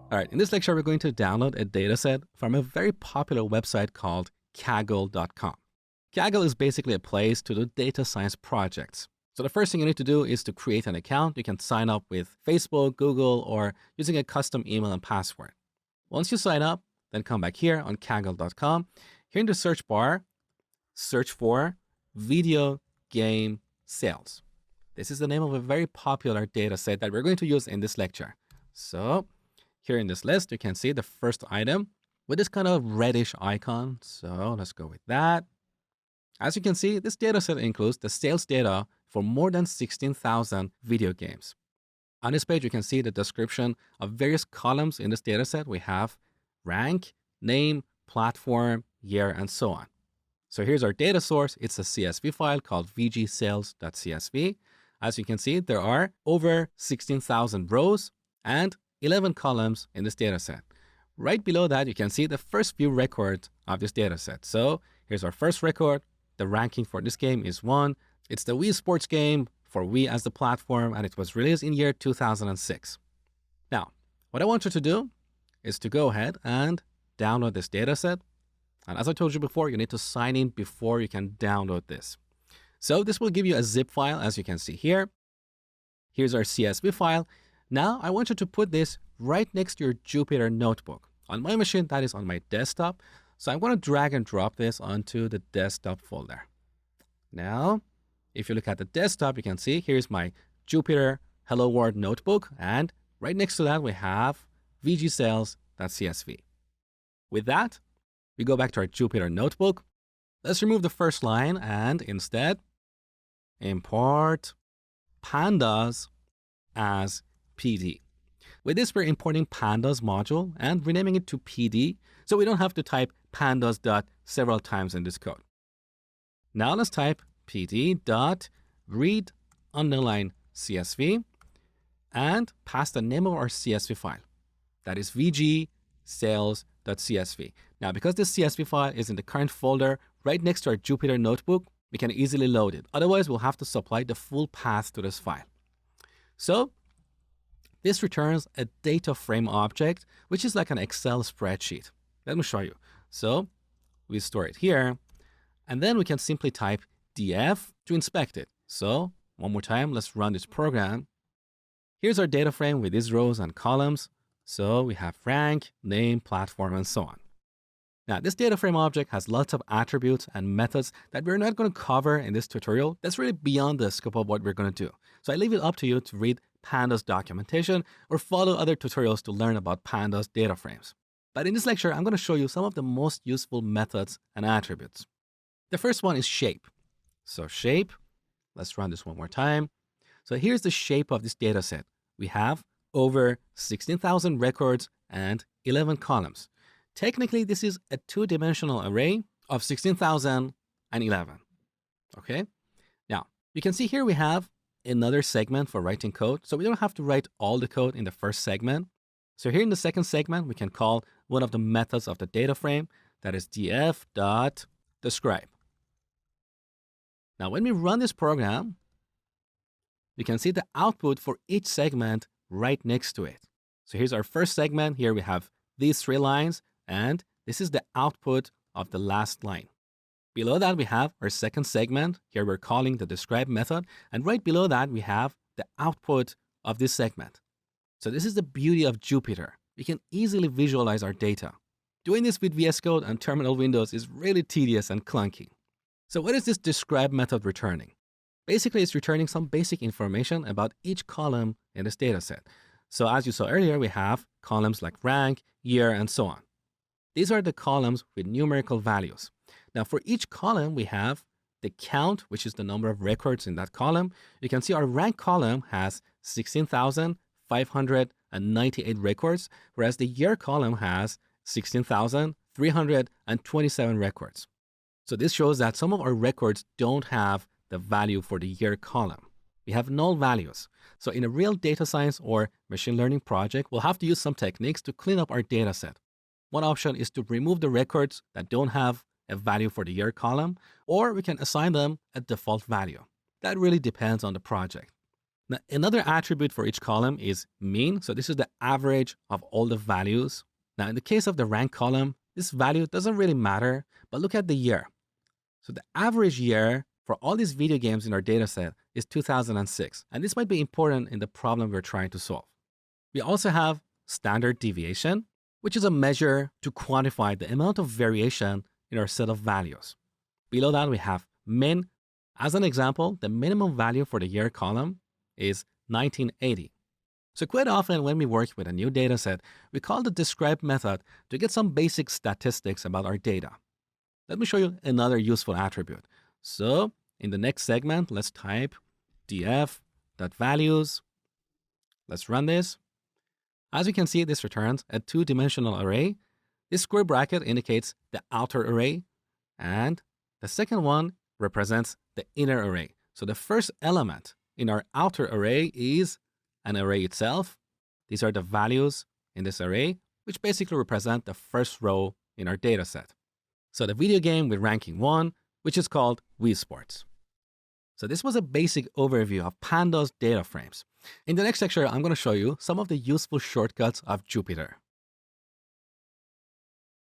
All right, in this lecture, we're going to download a dataset from a very popular website called Kaggle.com. Kaggle is basically a place to do data science projects. So the first thing you need to do is to create an account. You can sign up with Facebook, Google, or using a custom email and password. Once you sign up, then come back here on Kaggle.com. Here in the search bar, search for video game sales. This is the name of a very popular dataset that we're going to use in this lecture. So here in this list, you can see the first item with this kind of reddish icon. So let's go with that. As you can see, this dataset includes the sales data for more than 16,000 video games. On this page, you can see the description of various columns in this dataset. We have rank, name, platform, year, and so on. So here's our data source. It's a CSV file called vgsales.csv. As you can see, there are over 16,000 rows and 11 columns in this dataset. Right below that, you can see the first few records of this dataset. So here's our first record. The ranking for this game is 1. It's the Wii Sports game for Wii as the platform, and it was released in year 2006. Now, what I want you to do is to go ahead and download this dataset. And as I told you before, you need to sign in before you can download this. So this will give you a zip file, as you can see here. Here's our CSV file. Now, I want you to put this right next to your Jupyter notebook. On my machine, that is on my desktop. So I'm going to drag and drop this onto the desktop folder. Now, if you look at the desktop, you can see here's my Jupyter Hello World notebook. And right next to that, we have vgsales.csv. With that, we go back to our Jupyter notebook. Let's remove the first line and instead import pandas as PD. With this, we're importing pandas module and renaming it to PD, so we don't have to type pandas dot several times in this code. Now let's type PD dot read underline CSV and pass the name of our CSV file. That is vgsales.csv. Now, because this CSV file is in the current folder right next to our Jupyter notebook, we can easily load it. Otherwise, we'll have to supply the full path to this file. So this returns a data frame object, which is like an Excel spreadsheet. Let me show you. So we store it here, and then we can simply type df to inspect it. So one more time, let's run this program. Here's our data frame with these rows and columns. So we have rank, name, platform, and so on. Now, this data frame object has lots of attributes and methods that we're not going to cover in this tutorial. That's really beyond the scope of what we're going to do. So I leave it up to you to read Pandas documentation or follow other tutorials to learn about Pandas data frames. But in this lecture, I'm going to show you some of the most useful methods and attributes. The first one is shape. So shape, let's run this one more time. So here's the shape of this data set. We have over 16,000 records and 11 columns. Technically, this is a two-dimensional array of 16,011. Okay? Now, you can see here we have another segment for writing code. So we don't have to write all the code in the first segment. So here in the second segment, we can call one of the methods of the data frame, that is df.describe. Now, when we run this program, you can see the output for each segment right next to it. So here's our first segment. Here we have these 3 lines, and this is the output of the last line. Below that, we have our second segment. Here we're calling the describe method. And right below that, we have the output of this segment. So this is the beauty of Jupyter. We can easily visualize our data. Doing this with VS Code and terminal windows is really tedious and clunky. So what is this describe method returning? Basically, it's returning some basic information about each column in this data set. So as you saw earlier, we have columns like rank, year, and so on. These are the columns with numerical values. Now, for each column, we have the count, which is the number of records in that column. You can see our rank column has 16,598 records, whereas the year column has 16,327 records. So this shows that some of our records don't have the value for the year column. We have null values. So in a real data science or machine learning project, we'll have to use some techniques to clean up our data set. One option is to remove the records that don't have a value for the year column, or we can assign them a default value. That really depends on the project. Now, another attribute for each column is mean. So this is the average of all the values. Now, in the case of the rank column, this value doesn't really matter, but look at the year. So the average year for all these video games in our dataset is 2006. And this might be important in the problem we're trying to solve. We also have standard deviation, which is a measure to quantify the amount of variation in our set of values. Below that, we have min. As an example, the minimum value for the year column is 1980. So quite often when we work with a new dataset, we call the describe method to get some basic statistics about our data. Let me show you another useful attribute. So in the next segment, let's type df.values. Let's run this. As you can see, this returns a two-dimensional array. This square bracket indicates the outer array, and the second one represents the inner array. So the first element in our outer array is an array itself. These are the values in this array, which basically represent the first row in our data set. So the video game with ranking 1, which is called Wii Sports. So this was a basic overview of Pandas data frames. In the next lecture, I'm going to show you some of the useful shortcuts of Jupyter.